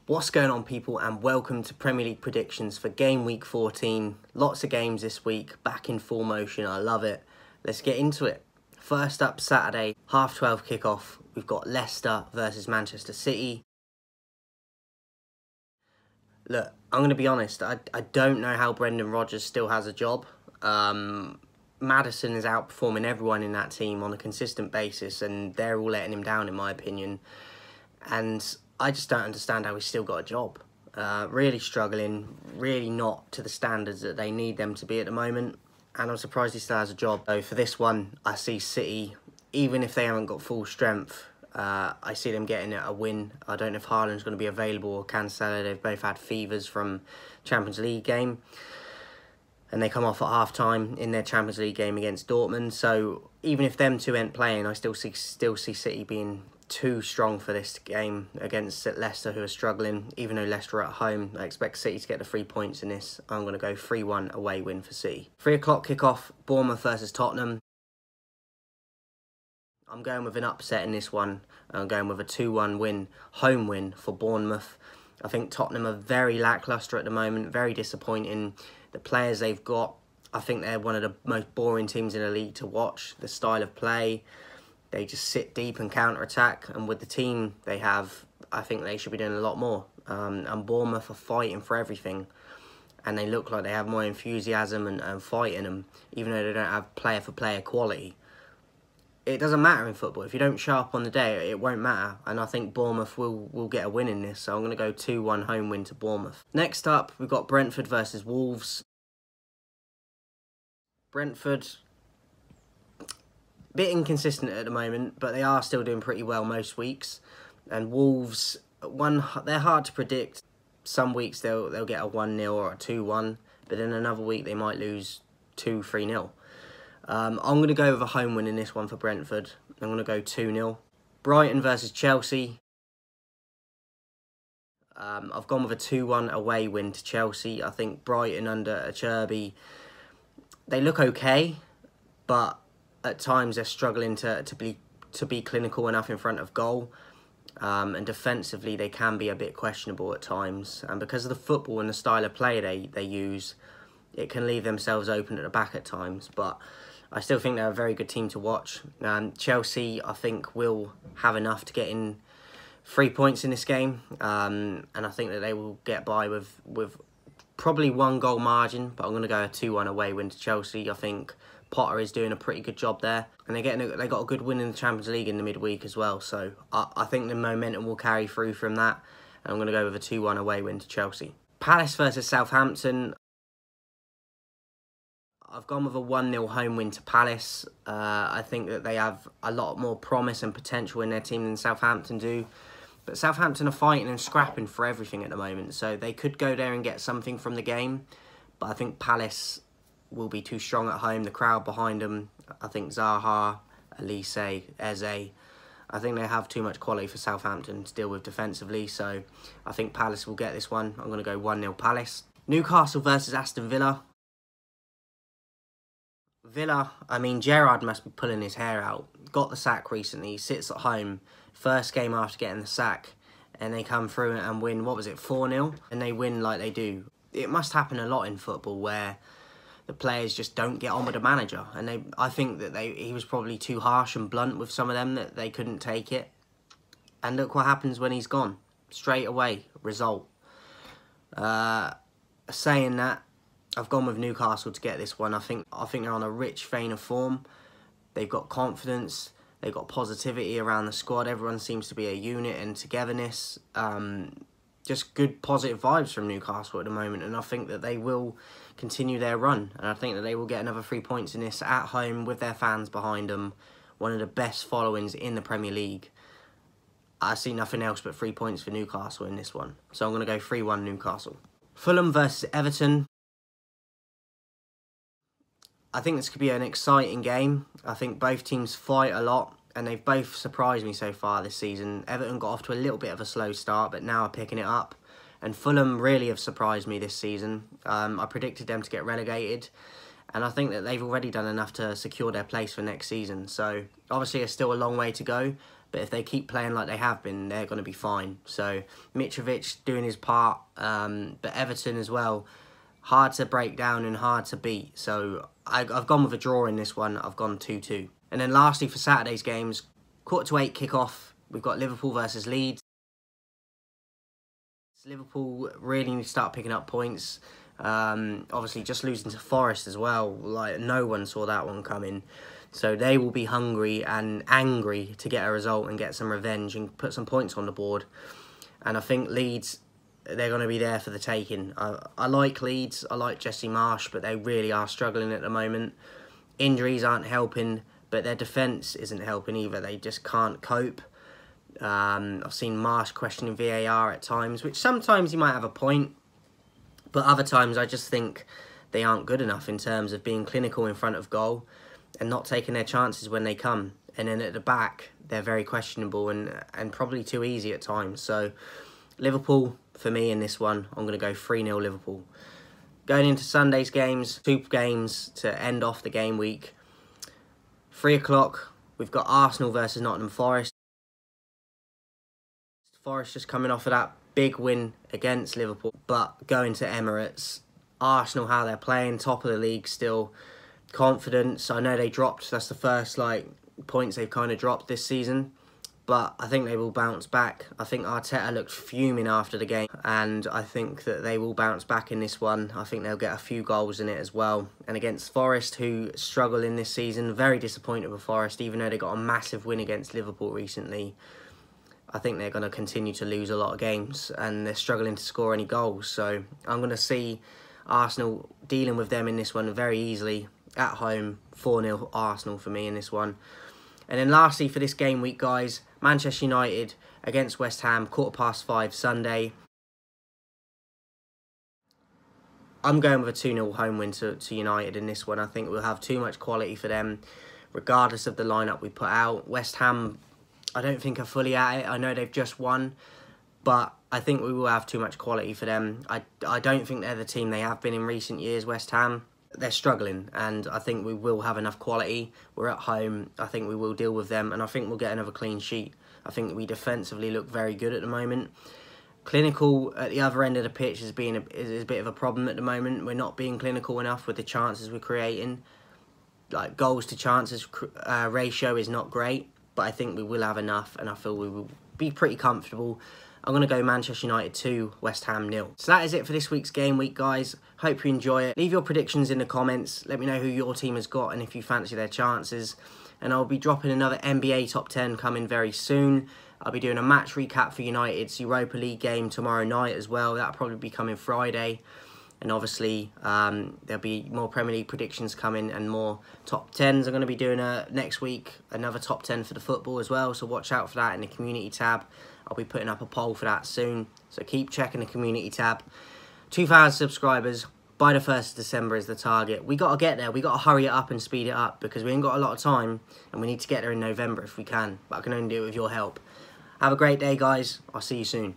What's going on, people, and welcome to Premier League predictions for game week 14. Lots of games this week, back in full motion. I love it. Let's get into it. First up, Saturday, 12:30 kickoff. We've got Leicester versus Manchester City. Look, I'm going to be honest. I don't know how Brendan Rodgers still has a job. Maddison is outperforming everyone in that team on a consistent basis, and they're all letting him down, in my opinion. And I just don't understand how he's still got a job. Really struggling, really not to the standards that they need them to be at the moment. And I'm surprised he still has a job. So for this one, I see City, even if they haven't got full strength, I see them getting a win. I don't know if Haaland's going to be available or Cancelo. They've both had fevers from Champions League game. And they come off at half-time in their Champions League game against Dortmund. So even if them two ain't playing, I still see City being too strong for this game against Leicester, who are struggling. Even though Leicester are at home, I expect City to get the 3 points in this. I'm going to go 3-1 away win for City. 3 o'clock kickoff, Bournemouth versus Tottenham. I'm going with an upset in this one. I'm going with a 2-1 win, home win for Bournemouth. I think Tottenham are very lacklustre at the moment, very disappointing. The players they've got, I think they're one of the most boring teams in the league to watch. The style of play, they just sit deep and counter-attack. And with the team they have, I think they should be doing a lot more. And Bournemouth are fighting for everything. And they look like they have more enthusiasm and fight in them, even though they don't have player-for-player quality. It doesn't matter in football. If you don't show up on the day, it won't matter. And I think Bournemouth will get a win in this. So I'm going to go 2-1 home win to Bournemouth. Next up, we've got Brentford versus Wolves. Brentford, bit inconsistent at the moment, but they are still doing pretty well most weeks. And Wolves, they're hard to predict. Some weeks they'll get a 1-0 or a 2-1, but then another week they might lose 2-3-0. I'm going to go with a home win in this one for Brentford. I'm going to go 2-0. Brighton versus Chelsea. I've gone with a 2-1 away win to Chelsea. I think Brighton under Acerbi, they look okay, but at times they're struggling to be clinical enough in front of goal. And defensively, they can be a bit questionable at times. And because of the football and the style of play they use, it can leave themselves open at the back at times. But I still think they're a very good team to watch. Chelsea, I think, will have enough to get in 3 points in this game. And I think that they will get by with probably 1 goal margin. But I'm going to go a 2-1 away win to Chelsea. I think Potter is doing a pretty good job there. And they got a good win in the Champions League in the midweek as well. So I think the momentum will carry through from that. And I'm going to go with a 2-1 away win to Chelsea. Palace versus Southampton. I've gone with a 1-0 home win to Palace. I think that they have a lot more promise and potential in their team than Southampton do. But Southampton are fighting and scrapping for everything at the moment. So they could go there and get something from the game. But I think Palace will be too strong at home. The crowd behind them, I think Zaha, Elise, Eze, I think they have too much quality for Southampton to deal with defensively. So I think Palace will get this one. I'm going to go 1-0 Palace. Newcastle versus Aston Villa. Villa, I mean, Gerrard must be pulling his hair out. Got the sack recently, he sits at home. First game after getting the sack. And they come through and win, what was it, 4-0? And they win like they do. It must happen a lot in football where the players just don't get on with the manager. And I think that he was probably too harsh and blunt with some of them, that they couldn't take it. And look what happens when he's gone. Straight away, result. Saying that, I've gone with Newcastle to get this one. I think they're on a rich vein of form. They've got confidence. They've got positivity around the squad. Everyone seems to be a unit and togetherness. Just good positive vibes from Newcastle at the moment. And I think that they will continue their run. And I think that they will get another 3 points in this at home with their fans behind them. One of the best followings in the Premier League. I see nothing else but 3 points for Newcastle in this one. So I'm going to go 3-1 Newcastle. Fulham versus Everton. I think this could be an exciting game. I think both teams fight a lot, and they've both surprised me so far this season. Everton got off to a little bit of a slow start, but now are picking it up. And Fulham really have surprised me this season. I predicted them to get relegated, and I think that they've already done enough to secure their place for next season. So obviously, it's still a long way to go, But if they keep playing like they have been, they're going to be fine. So Mitrovic doing his part, but Everton as well, hard to break down and hard to beat. So I've gone with a draw in this one. I've gone 2-2. And then lastly for Saturday's games, 7:45 kick-off, we've got Liverpool versus Leeds. Liverpool really need to start picking up points. Obviously just losing to Forest as well, like no one saw that one coming. So they will be hungry and angry to get a result and get some revenge and put some points on the board. And I think Leeds, they're going to be there for the taking. I like Leeds, I like Jesse Marsch, but they really are struggling at the moment. Injuries aren't helping, but their defence isn't helping either. They just can't cope. I've seen Marsch questioning VAR at times, which sometimes he might have a point, but other times I just think they aren't good enough in terms of being clinical in front of goal and not taking their chances when they come. And then at the back, they're very questionable and probably too easy at times. So Liverpool, for me in this one, I'm going to go 3-0 Liverpool. Going into Sunday's games, 2 games to end off the game week. 3 o'clock, we've got Arsenal versus Nottingham Forest. Forest just coming off of that big win against Liverpool, but going to Emirates. Arsenal, how they're playing, top of the league still. Confidence, I know they dropped, that's the first points they've kind of dropped this season, but I think they will bounce back. I think Arteta looked fuming after the game, and I think that they will bounce back in this one. I think they'll get a few goals in it as well. And against Forest, who struggle in this season, very disappointed with Forest, even though they got a massive win against Liverpool recently. I think they're going to continue to lose a lot of games and they're struggling to score any goals. So I'm going to see Arsenal dealing with them in this one very easily at home. 4-0 Arsenal for me in this one. And then lastly for this game week, guys, Manchester United against West Ham, 5:15 Sunday. I'm going with a 2-0 home win to United in this one. I think we'll have too much quality for them, regardless of the lineup we put out. West Ham, I don't think are fully at it. I know they've just won, but I think we will have too much quality for them. I don't think they're the team they have been in recent years, West Ham. They're struggling, and I think we will have enough quality. We're at home. I think we will deal with them, and I think we'll get another clean sheet. I think we defensively look very good at the moment. Clinical at the other end of the pitch is a bit of a problem at the moment. We're not being clinical enough with the chances we're creating. Like goals to chances ratio is not great, but I think we will have enough, and I feel we will be pretty comfortable. I'm going to go Manchester United 2, West Ham 0. So that is it for this week's game week, guys. Hope you enjoy it. Leave your predictions in the comments. Let me know who your team has got and if you fancy their chances. And I'll be dropping another NBA Top 10 coming very soon. I'll be doing a match recap for United's Europa League game tomorrow night as well. That'll probably be coming Friday. And obviously, there'll be more Premier League predictions coming and more top 10s. I'm going to be doing next week another top 10 for the football as well. So watch out for that in the community tab. I'll be putting up a poll for that soon. So keep checking the community tab. 2,000 subscribers by the 1st of December is the target. We got to get there. We got to hurry it up and speed it up because we ain't got a lot of time and we need to get there in November if we can. But I can only do it with your help. Have a great day, guys. I'll see you soon.